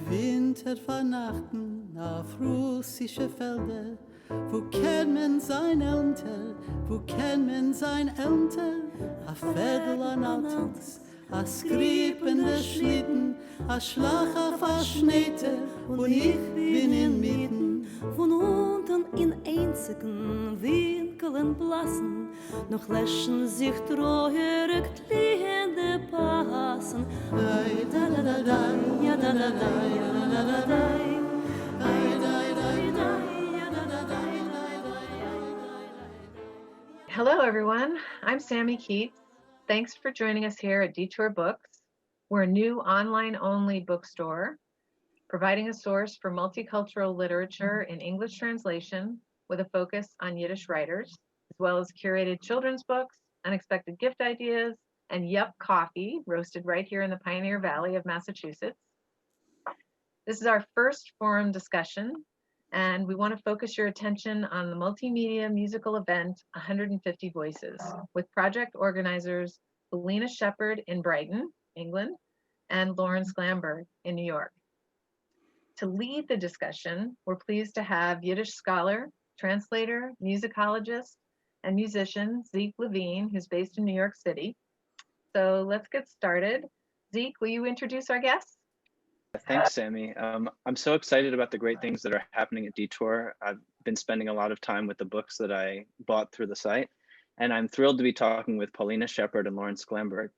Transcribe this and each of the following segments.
Winter vernachten auf russische Felder. Wo kennt man sein Älter? Wo kennt man sein Älter? A Fädel an Autos, a skripende Schlitten, a Schlag auf a Schneite, und ich bin inmitten. Von unten in einzigen Winkeln blassen, noch läschen sich treuerig Hände passen. Dai da da da da, Ja da da da, ja da da da da. Hello, everyone. I'm Sammy Keats. Thanks for joining us here at Detour Books. We're a new online-only bookstore, providing a source for multicultural literature in English translation with a focus on Yiddish writers, as well as curated children's books, unexpected gift ideas, and Yup coffee, roasted right here in the Pioneer Valley of Massachusetts. This is our first forum discussion, and we want to focus your attention on the multimedia musical event 150 Voices with project organizers Polina Shepherd in Brighton, England, and Lorin Sklamberg in New York. To lead the discussion, we're pleased to have Yiddish scholar, translator, musicologist, and musician Zeke Levine, who's based in New York City. So let's get started. Zeke, will you introduce our guests? Thanks, Sammy. I'm so excited about the great things that are happening at Detour. I've been spending a lot of time with the books that I bought through the site, and I'm thrilled to be talking with Polina Shepherd and Lorin Sklamberg.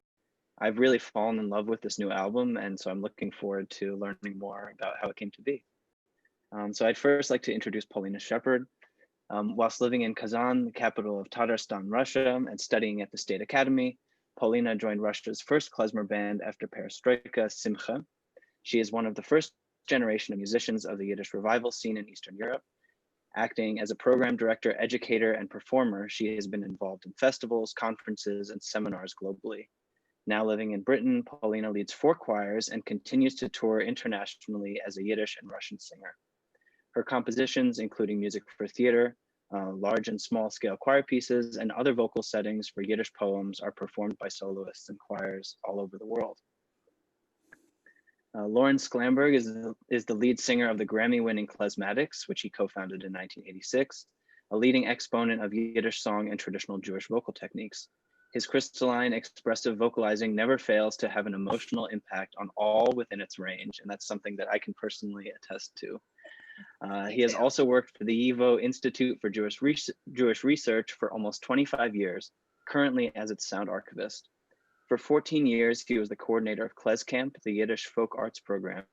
I've really fallen in love with this new album, and so I'm looking forward to learning more about how it came to be. So I'd first like to introduce Polina Shepherd. Whilst living in Kazan, the capital of Tatarstan, Russia, and studying at the State Academy, Polina joined Russia's first klezmer band after Perestroika, Simcha. She is one of the first generation of musicians of the Yiddish revival scene in Eastern Europe. Acting as a program director, educator, and performer, she has been involved in festivals, conferences, and seminars globally. Now living in Britain, Polina leads 4 choirs and continues to tour internationally as a Yiddish and Russian singer. Her compositions, including music for theater, large and small scale choir pieces, and other vocal settings for Yiddish poems are performed by soloists and choirs all over the world. Lorin Sklamberg is the lead singer of the Grammy-winning Klezmatics, which he co-founded in 1986, a leading exponent of Yiddish song and traditional Jewish vocal techniques. His crystalline, expressive vocalizing never fails to have an emotional impact on all within its range, and that's something that I can personally attest to. He has also worked for the YIVO Institute for Jewish Research for almost 25 years, currently as its sound archivist. For 14 years, he was the coordinator of KlezCamp, the Yiddish folk arts program,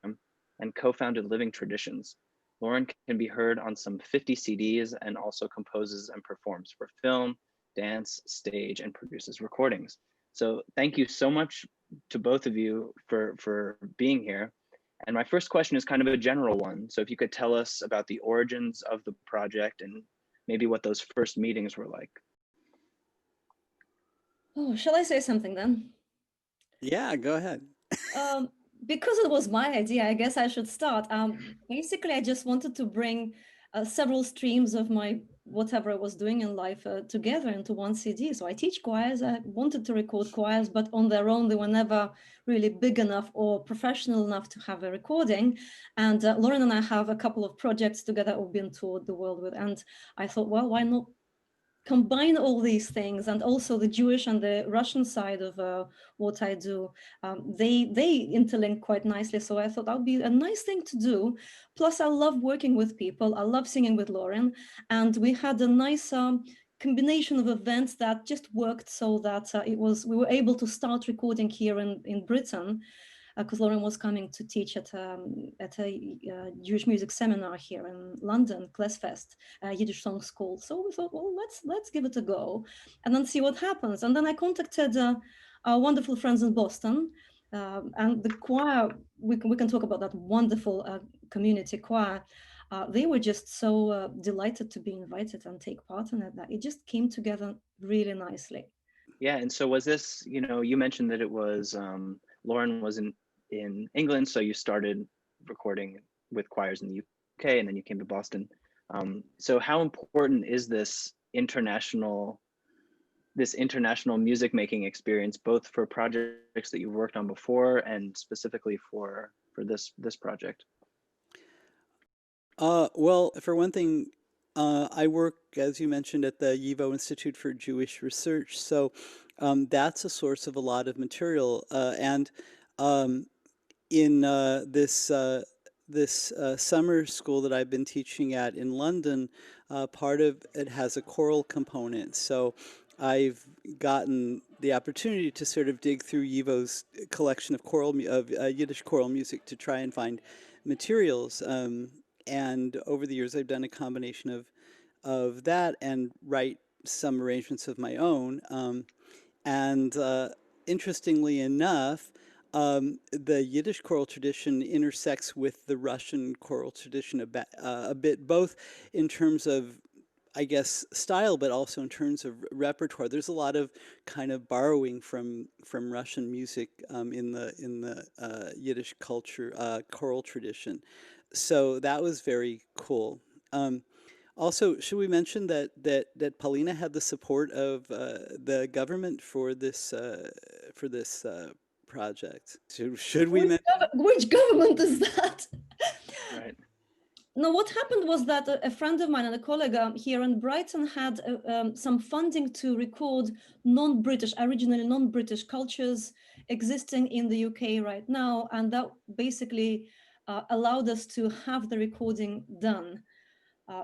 and co-founded Living Traditions. Lorin can be heard on some 50 CDs and also composes and performs for film, dance, stage, and produces recordings. So thank you so much to both of you for being here. And my first question is kind of a general one. So if you could tell us about the origins of the project and maybe what those first meetings were like. Oh, shall I say something then? Yeah, go ahead. Because it was my idea, I guess I should start. Basically, I just wanted to bring several streams of my whatever I was doing in life together into one CD. So I teach choirs. I wanted to record choirs, but on their own, they were never really big enough or professional enough to have a recording. And Lorin and I have a couple of projects together we've been toured the world with. And I thought, well, why not combine all these things, and also the Jewish and the Russian side of what I do. They interlink quite nicely. So I thought that would be a nice thing to do. Plus, I love working with people. I love singing with Lorin. And we had a nice combination of events that just worked so that we were able to start recording here in Britain, because Lorin was coming to teach at a Jewish music seminar here in London, Klezfest, Yiddish Song School. So we thought, well, let's give it a go and then see what happens. And then I contacted our wonderful friends in Boston, and the choir, we can talk about that wonderful community choir. They were just so delighted to be invited and take part in it, that it just came together really nicely. Yeah, and so was this, you mentioned that it was, Lorin was in England, so you started recording with choirs in the UK, and then you came to Boston. So how important is this international music making experience, both for projects that you've worked on before and specifically for this project? Well, for one thing, I work, as you mentioned, at the YIVO Institute for Jewish Research, so that's a source of a lot of material. And in this summer school that I've been teaching at in London, part of it has a choral component. So I've gotten the opportunity to sort of dig through YIVO's collection of Yiddish choral music to try and find materials. And over the years, I've done a combination of that and write some arrangements of my own. And interestingly enough, the Yiddish choral tradition intersects with the Russian choral tradition a bit, both in terms of, I guess, style, but also in terms of repertoire. There's a lot of kind of borrowing from Russian music in the Yiddish culture, choral tradition. So that was very cool. Also, should we mention that Polina had the support of the government for this project? Should we mention? Which government is that? Right. No, what happened was that a friend of mine and a colleague here in Brighton had some funding to record originally non-British cultures existing in the UK right now, and that basically allowed us to have the recording done.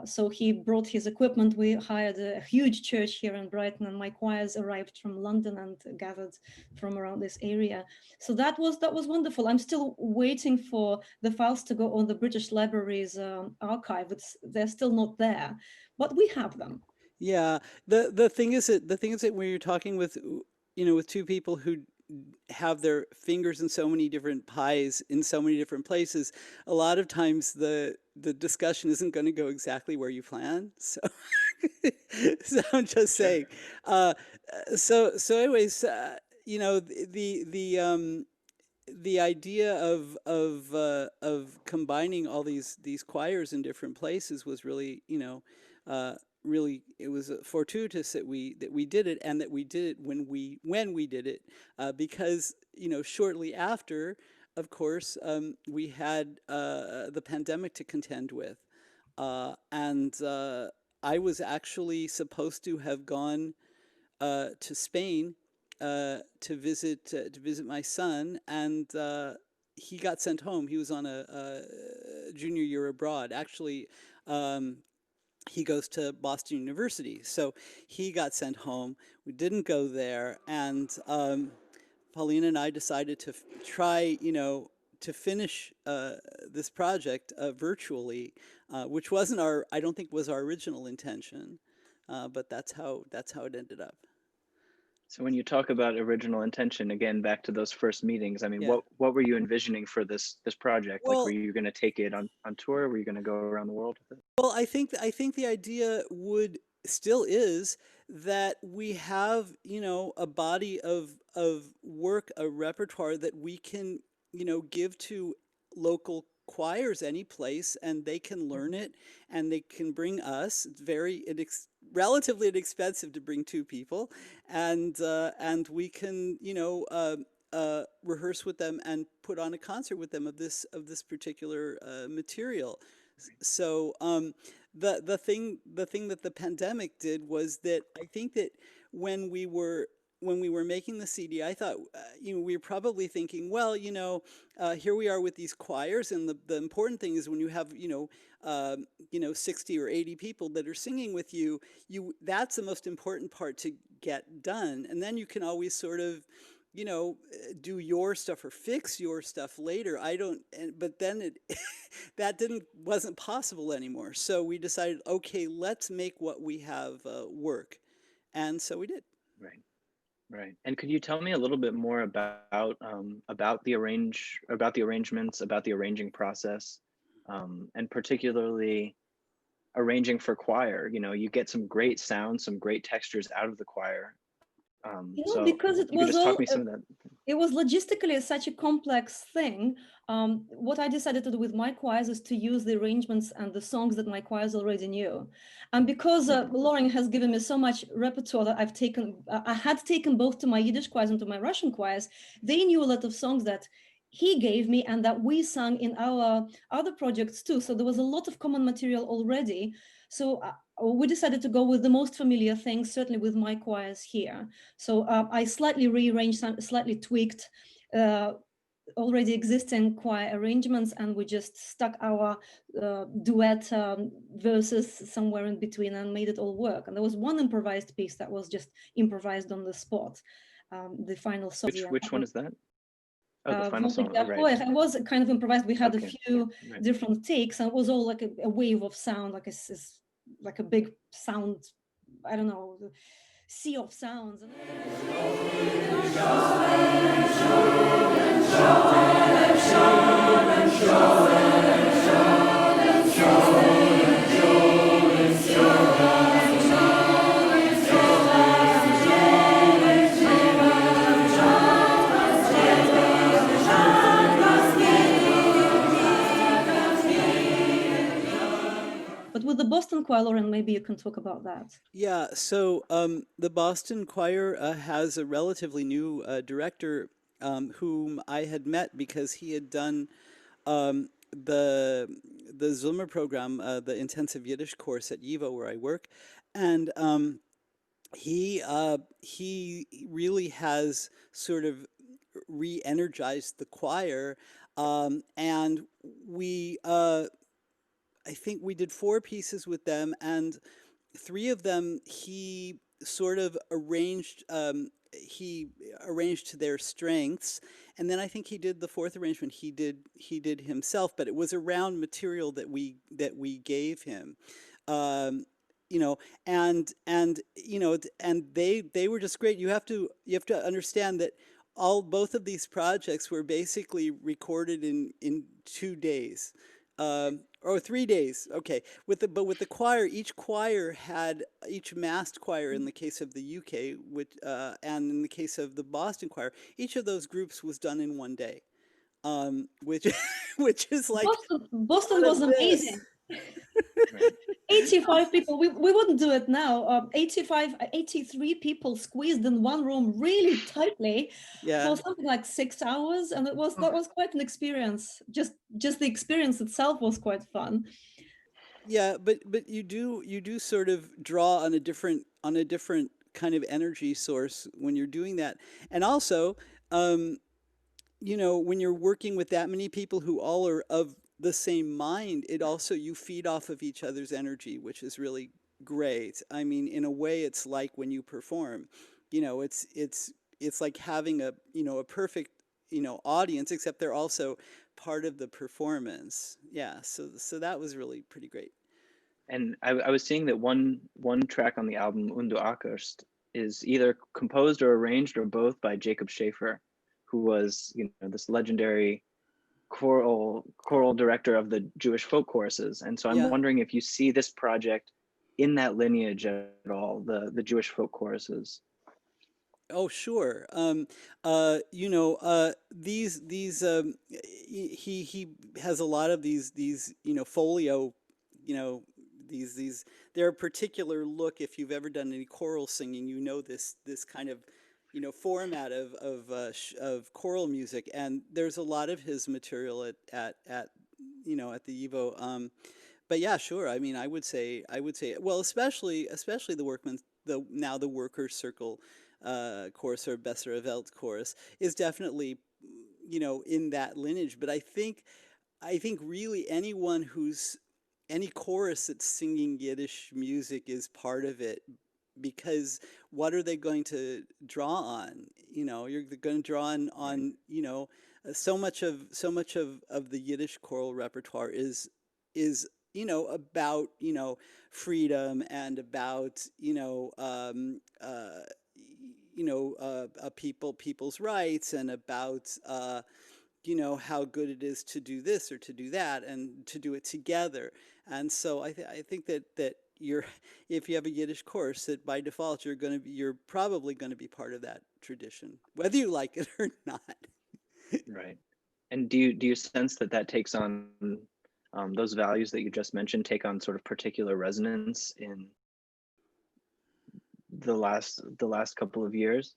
So he brought his equipment. We hired a huge church here in Brighton, and my choirs arrived from London and gathered from around this area. So that was wonderful. I'm still waiting for the files to go on the British Library's archive. They're still not there, but we have them. Yeah, the thing is that when you're talking with with two people who have their fingers in so many different pies in so many different places, a lot of times the discussion isn't going to go exactly where you plan. So, so I'm just saying. So anyways, the idea of combining all these choirs in different places was really, really, it was fortuitous that we did it, and that we did it when we did it, because shortly after, of course, we had the pandemic to contend with, and I was actually supposed to have gone to Spain to visit my son, and he got sent home. He was on a junior year abroad, actually. He goes to Boston University, so he got sent home. We didn't go there, and Polina and I decided to try, to finish this project virtually, which wasn't I don't think was our original intention, but that's how it ended up. So when you talk about original intention, again, back to those first meetings, I mean, Yeah. what were you envisioning for this project? Well, like, were you going to take it on tour? Were you going to go around the world with it? Well, I think the idea still is that we have, a body of work, a repertoire that we can, give to local choirs any place, and they can learn it, and they can bring us. It's relatively inexpensive to bring two people, and we can, rehearse with them and put on a concert with them of this particular material. So the thing that the pandemic did was that I think that when we were making the CD, I thought we were probably thinking, well, here we are with these choirs, and the important thing is when you have 60 or 80 people that are singing with you, that's the most important part to get done, and then you can always sort of do your stuff or fix your stuff later. But then that wasn't possible anymore. So we decided, okay, let's make what we have work, and so we did. Right. And could you tell me a little bit more about the arrangements, about the arranging process, and particularly arranging for choir? You get some great sounds, some great textures out of the choir. So because it was just talk me some of that. It was logistically such a complex thing. What I decided to do with my choirs is to use the arrangements and the songs that my choirs already knew. And because Lorin has given me so much repertoire that I had taken both to my Yiddish choirs and to my Russian choirs, they knew a lot of songs that he gave me and that we sang in our other projects too. So there was a lot of common material already. So we decided to go with the most familiar things, certainly with my choirs here. So I slightly rearranged, slightly tweaked already existing choir arrangements, and we just stuck our duet verses somewhere in between and made it all work. And there was one improvised piece that was just improvised on the spot. The final song. Which one is that? Oh, the final song. Right. Right. It was kind of improvised. We had a few Right. different takes, and it was all like a wave of sound, like a big sound, I don't know, sea of sounds. But with the Boston Choir, Lorin, maybe you can talk about that. Yeah, so the Boston Choir has a relatively new director whom I had met because he had done the Zoomer program, the intensive Yiddish course at YIVO where I work, and he really has sort of re-energized the choir, and we I think we did 4 pieces with them, and 3 of them he sort of arranged. He arranged to their strengths, and then I think he did the 4th arrangement. He did himself, but it was around material that we gave him. You know, and you know, and they were just great. You have to understand that both of these projects were basically recorded in 2 days. Or 3 days, okay. With the choir, each massed choir in the case of the UK, and in the case of the Boston Choir, each of those groups was done in 1 day, which is like Boston was amazing. 85 people. We wouldn't do it now. 83 people squeezed in one room really tightly for something like 6 hours, and that was quite an experience. Just the experience itself was quite fun. Yeah, but you do sort of draw on a different kind of energy source when you're doing that, and also, you know, when you're working with that many people who all are of the same mind, you feed off of each other's energy, which is really great. I mean, in a way, it's like when you perform, you know, it's like having a perfect audience, except they're also part of the performance. Yeah, so that was really pretty great. And I was seeing that one track on the album Und du Ackerst is either composed or arranged or both by Jacob Schaefer, who was this legendary choral director of the Jewish folk choruses. And so I'm wondering if you see this project in that lineage at all, the Jewish folk choruses. Oh, sure. You know, he has a lot of these folio, they're a particular look. If you've ever done any choral singing, this kind of format of choral music, and there's a lot of his material at the YIVO. But yeah, sure. I mean, I would say, well, especially the Workers' Circle chorus, or Besser Welt chorus, is definitely in that lineage. But I think really any chorus that's singing Yiddish music is part of it, because what are they going to draw on? You're going to draw on so much of the Yiddish choral repertoire is about freedom, and about people's rights, and about how good it is to do this or to do that, and to do it together. And so I think that if you have a Yiddish chorus, that by default you're probably going to be part of that tradition, whether you like it or not. Right. And do you sense that takes on those values that you just mentioned, take on sort of particular resonance in the last couple of years,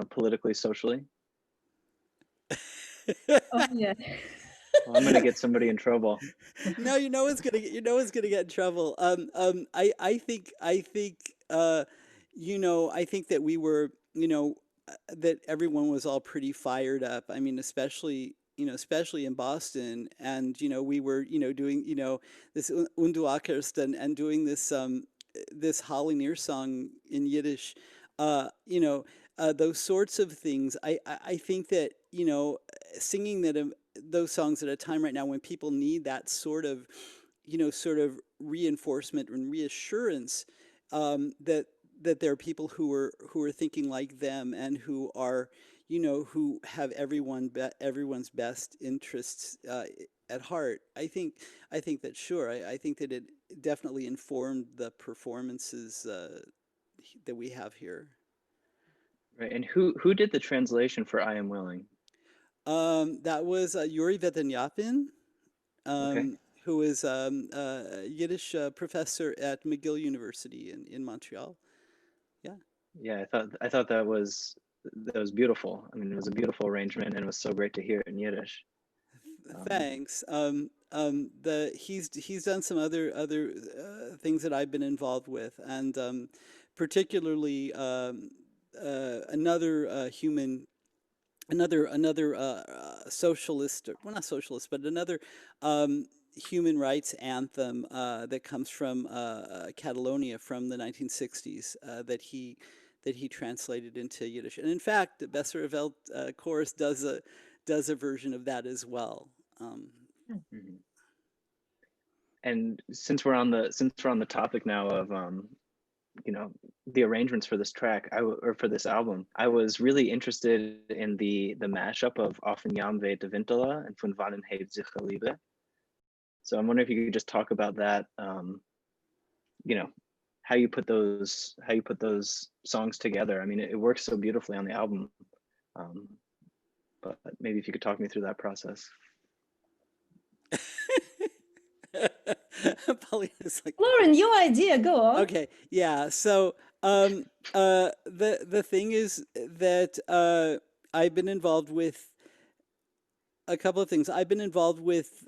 politically, socially? Oh yeah. Well, I'm gonna get somebody in trouble. No, it's gonna get in trouble. I think that we were, that everyone was all pretty fired up. I mean, especially in Boston, and we were, doing, this Unduakerst and doing this Holly Near song in Yiddish. You know, those sorts of things. I think that, singing those songs at a time right now when people need that sort of reinforcement and reassurance, that there are people who are thinking like them and who are, who have everyone's best interests at heart. I think that, sure, I think that it definitely informed the performances that we have here. Right. And who did the translation for I Am Willing? That was Yuri Vedanyapin, Okay. who is a Yiddish professor at McGill University in Montreal. Yeah. Yeah, I thought that was beautiful. I mean, it was a beautiful arrangement, and it was so great to hear it in Yiddish. Thanks. He's done some other things that I've been involved with, and particularly another socialist, well, not socialist, but another human rights anthem that comes from Catalonia from the 1960s, that he translated into Yiddish. And in fact, the Besser Welt chorus does a version of that as well. Mhm. And since we're on the topic now of the arrangements for this track, or for this album, I was really interested in the mashup of Auf den Jam weht de Winterla and Von Wannen heeft sich Liebe. So I'm wondering if you could just talk about that. How you put those songs together. I mean, it works so beautifully on the album. But maybe if you could talk me through that process. Paulina's like, Lorin, your idea, go on. okay, yeah. So the thing is that I've been involved with a couple of things. I've been involved with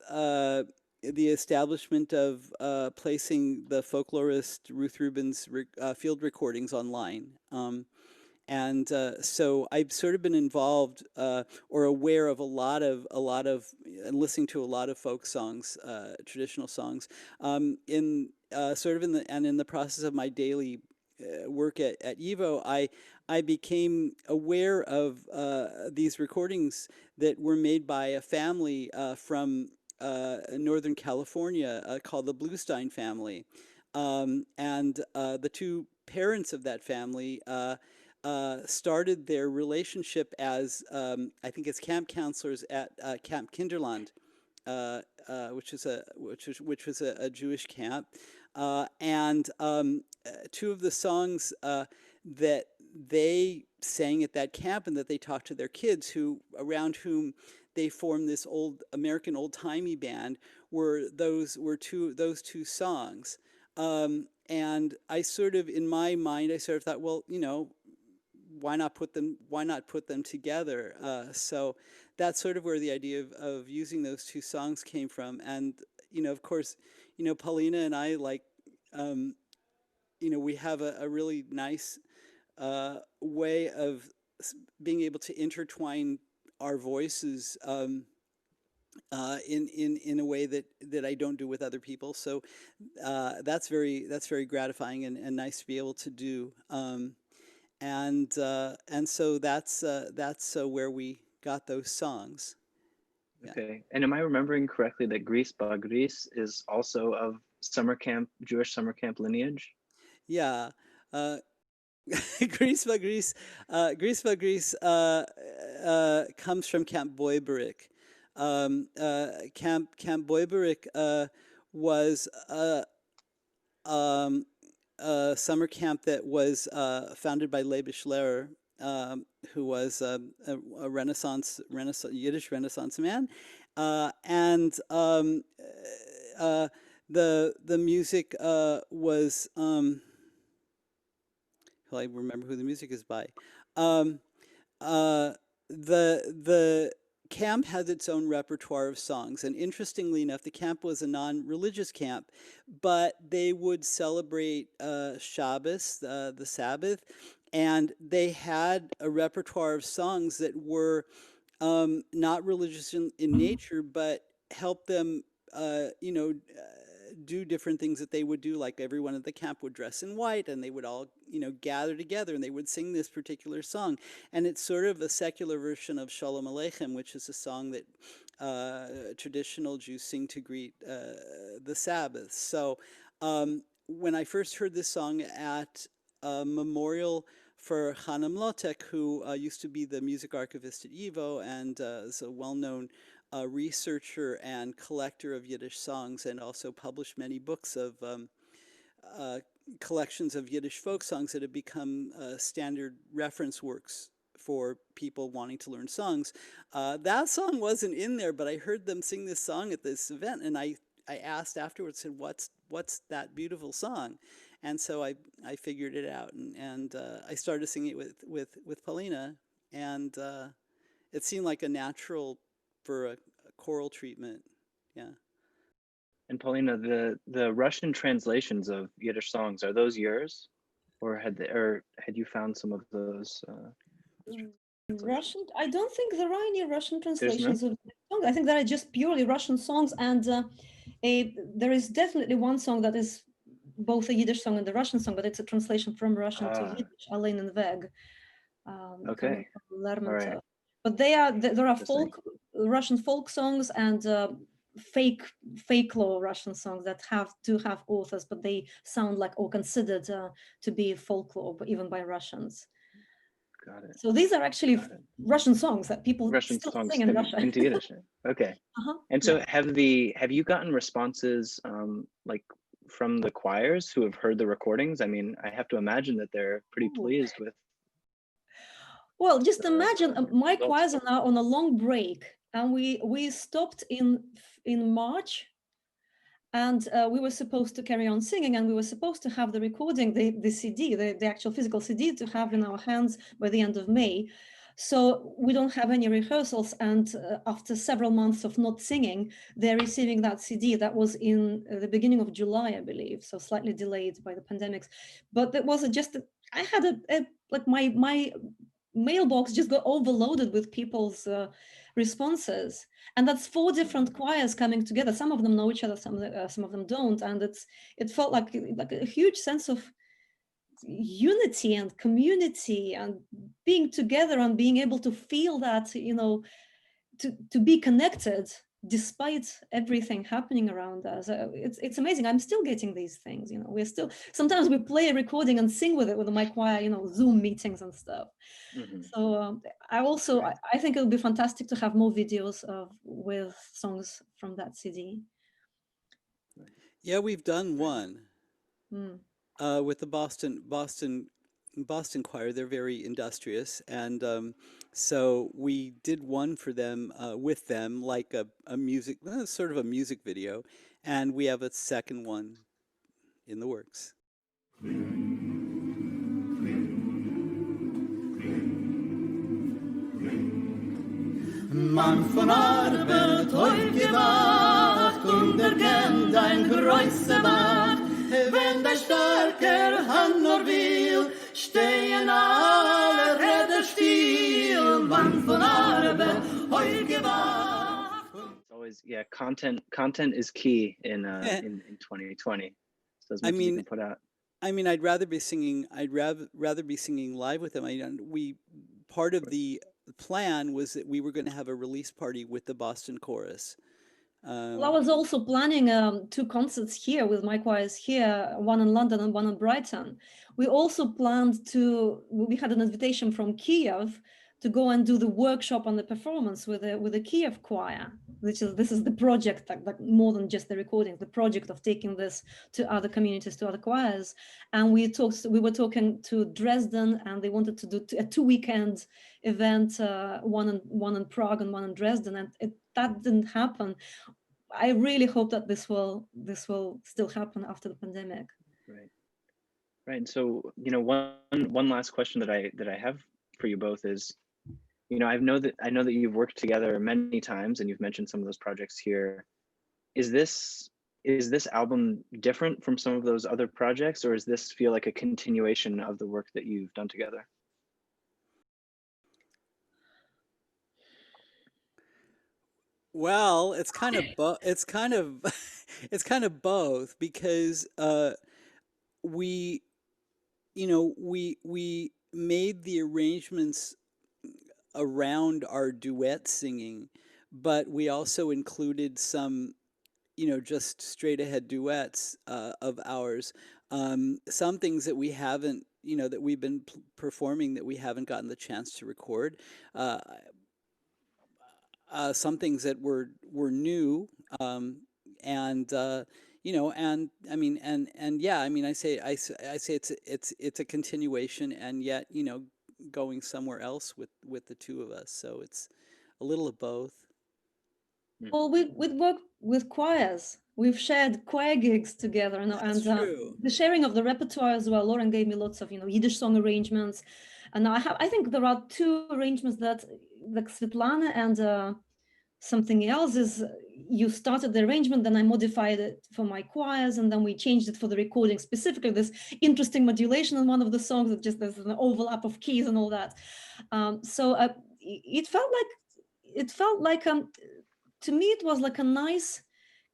the establishment of placing the folklorist Ruth Rubin's field recordings online. And so I've sort of been involved or aware of a lot of and listening to a lot of folk songs, traditional songs, in the process of my daily work at YIVO. I became aware of these recordings that were made by a family from Northern California called the Bluestein family, and the two parents of that family started their relationship as I think as camp counselors at Camp Kinderland, which was a Jewish camp, and two of the songs that they sang at that camp and that they talked to their kids, around whom they formed this old American old-timey band, were those two songs. And I sort of, in my mind, I sort of thought, well, why not put them together? So that's sort of where the idea of using those two songs came from. And of course, Polina and I, like, we have a really nice way of being able to intertwine our voices in a way that I don't do with other people. So that's very gratifying and nice to be able to do. And so that's where we got those songs. Yeah. Okay. And am I remembering correctly that Gris Ba Gris is also of Jewish summer camp lineage? Yeah. Gris Va Gris comes from Camp Boiberik. Camp Boiberik was a summer camp that was founded by Leibish Lehrer, who was a Yiddish Renaissance man, and the music was. I remember who the music is by. The camp has its own repertoire of songs. And interestingly enough, the camp was a non-religious camp, but they would celebrate Shabbos, the Sabbath, and they had a repertoire of songs that were not religious in nature, but helped them, do different things that they would do. Like everyone at the camp would dress in white, and they would all, gather together, and they would sing this particular song. And it's sort of a secular version of Shalom Aleichem, which is a song that traditional Jews sing to greet the Sabbath. So when I first heard this song at a memorial for Chana Mlotek, who used to be the music archivist at YIVO and is a well-known researcher and collector of Yiddish songs, and also published many books of collections of Yiddish folk songs that have become standard reference works for people wanting to learn songs. That song wasn't in there, but I heard them sing this song at this event, and I asked afterwards, said, what's that beautiful song? And so I figured it out, and I started singing it with Polina, and it seemed like a natural for a choral treatment. Yeah. And Polina, the Russian translations of Yiddish songs, are those yours, or had you found some of those? Russian? I don't think there are any Russian translations none? of songs. I think there are just purely Russian songs, and there is definitely one song that is both a Yiddish song and a Russian song, but it's a translation from Russian to Yiddish, Allein and Weg. Okay. All right. But there are Russian folk songs and folklore Russian songs that do have authors, but they sound like or considered to be folklore, but even by Russians. Got it. So these are actually Russian songs that people still sing in Russia. Into Yiddish. Okay. And so have you gotten responses like from the choirs who have heard the recordings? I mean, I have to imagine that they're pretty pleased with. Well, just imagine my choirs are now on a long break, and we stopped in March, and we were supposed to carry on singing, and we were supposed to have the recording, the CD, the actual physical CD to have in our hands by the end of May. So we don't have any rehearsals, and after several months of not singing, they're receiving that CD. That was in the beginning of July, I believe, so slightly delayed by the pandemics. But that was I had like my mailbox just got overloaded with people's responses, and that's 4 different choirs coming together. Some of them know each other, some of them don't, and it felt like a huge sense of unity and community and being together and being able to feel that, to be connected despite everything happening around us. It's amazing. I'm still getting these things. We're still, sometimes we play a recording and sing with it with my choir, Zoom meetings and stuff. Mm-hmm. So I think it would be fantastic to have more videos with songs from that CD. Yeah, we've done one with the Boston choir. They're very industrious, and so we did one for them with them, like a music, sort of a music video, and we have a second one in the works. Man von Arbeit heute gewacht und erkennt ein größer Macht. Wenn der starker Hand nur will, stehen alle Räder still. Man von Arbeit heute gewacht. It's always, content is key in 2020. So as much as you can put out. I mean, I'd rather be singing live with them. Part of the plan was that we were going to have a release party with the Boston chorus. Well, I was also planning 2 concerts here with my choirs here, one in London and one in Brighton. We also planned we had an invitation from Kiev to go and do the workshop on the performance with the Kiev choir. This is the project, like more than just the recording, the project of taking this to other communities, to other choirs. And we were talking to Dresden, and they wanted to do a 2-weekend event, one in Prague and one in Dresden, and that didn't happen. I really hope that this will still happen after the pandemic. Right. And so, one last question that I have for you both is, I know that you've worked together many times, and you've mentioned some of those projects here. Is this album different from some of those other projects, or does this feel like a continuation of the work that you've done together? Well, it's kind of it's kind of it's kind of both, because we we made the arrangements around our duet singing, but we also included some just straight ahead duets of ours. Some things that we haven't, that we've been performing that we haven't gotten the chance to record. Uh, some things that were new, and and I mean, and yeah, I mean, I say it's a continuation, and yet going somewhere else with the two of us. So it's a little of both. Well, we've worked with choirs. We've shared choir gigs together, and True. the sharing of the repertoire as well. Lorin gave me lots of Yiddish song arrangements, and I think there are two arrangements that, like Svetlana and something else, is you started the arrangement, then I modified it for my choirs, and then we changed it for the recording. Specifically, this interesting modulation in one of the songs that just there's an overlap of keys and all that. So it felt like to me, it was like a nice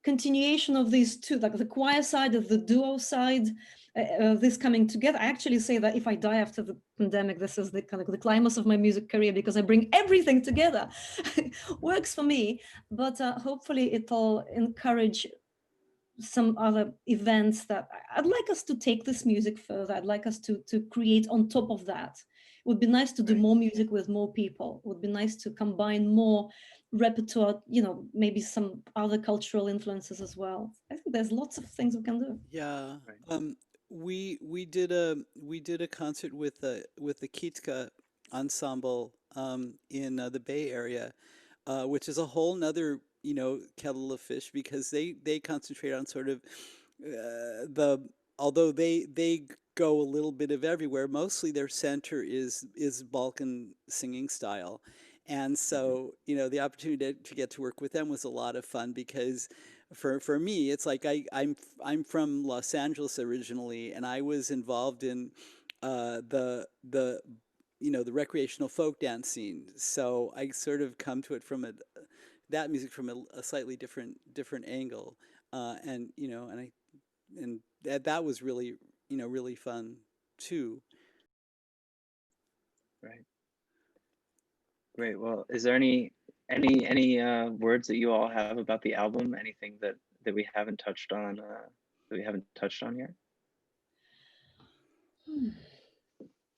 continuation of these two, like the choir side of the duo side, this coming together. I actually say that if I die after the pandemic, this is the kind of the climax of my music career, because I bring everything together. Works for me, but hopefully it'll encourage some other events that I'd like us to take this music further. I'd like us to create on top of that. It would be nice to do more music with more people. It would be nice to combine more repertoire, maybe some other cultural influences as well. I think there's lots of things we can do. Yeah. We did a concert with the Kitka ensemble in the Bay Area, which is a whole nother kettle of fish, because they concentrate on sort of although they go a little bit of everywhere. Mostly their center is Balkan singing style, and so the opportunity to get to work with them was a lot of fun, because for me it's like I'm from Los Angeles originally, and I was involved in the the recreational folk dance scene. So I sort of come to it from that music from a slightly different angle, and that was really really fun too. Right. Great. Well, is there any words that you all have about the album? Anything that we haven't touched on here?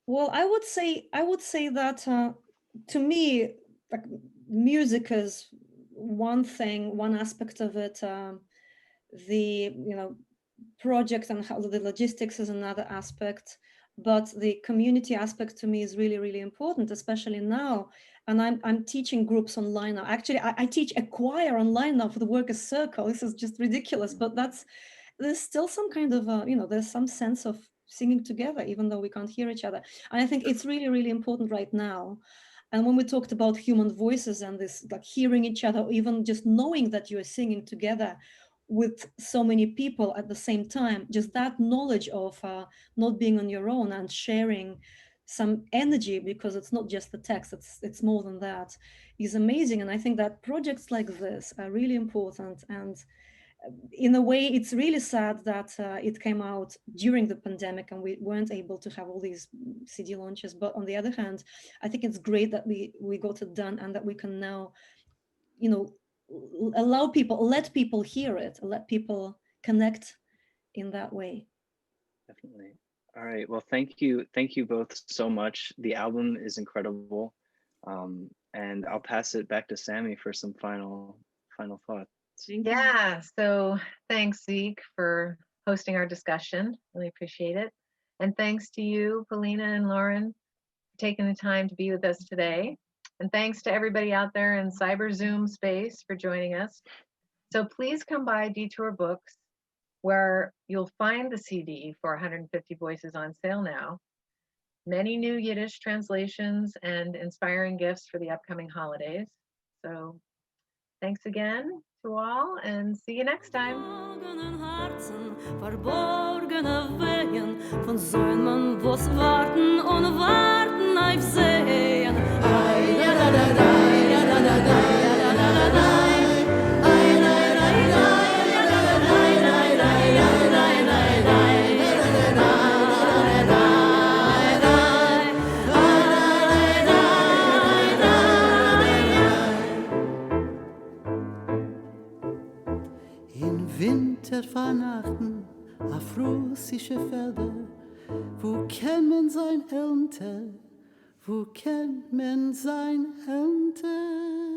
Well, I would say that to me, like, music is one thing, one aspect of it. The project and how the logistics is another aspect, but the community aspect to me is really, really important, especially now. And I'm teaching groups online now. Actually, I teach a choir online now for the Workers' Circle. This is just ridiculous, but there's still some kind of there's some sense of singing together, even though we can't hear each other. And I think it's really, really important right now. And when we talked about human voices and this, like, hearing each other, or even just knowing that you're singing together with so many people at the same time, just that knowledge of not being on your own and sharing some energy, because it's not just the text, it's more than that, is amazing. And I think that projects like this are really important. And in a way, it's really sad that it came out during the pandemic and we weren't able to have all these CD launches. But on the other hand, I think it's great that we got it done, and that we can now, let people hear it, let people connect in that way. Definitely. All right. Well, thank you both so much. The album is incredible, and I'll pass it back to Sammy for some final thoughts. Yeah, so thanks, Zeke, for hosting our discussion. Really appreciate it. And thanks to you, Polina and Lorin, for taking the time to be with us today. And thanks to everybody out there in Cyber Zoom space for joining us. So please come by Detour Books, where you'll find the CD for 150 Voices on sale now. many new Yiddish translations and inspiring gifts for the upcoming holidays. So thanks again to all and see you next time. Verborgene Wehen von Säumen, wo's warten und warten auf Sehen. Ai, da, da, da, da, da, da, da, da, da, da, da, da. Ai, da, da, da, da, da, da, da, da, In Wintervernachten auf russische Felder, wo kennt man sein Ernte, wo kennt man sein Ernte?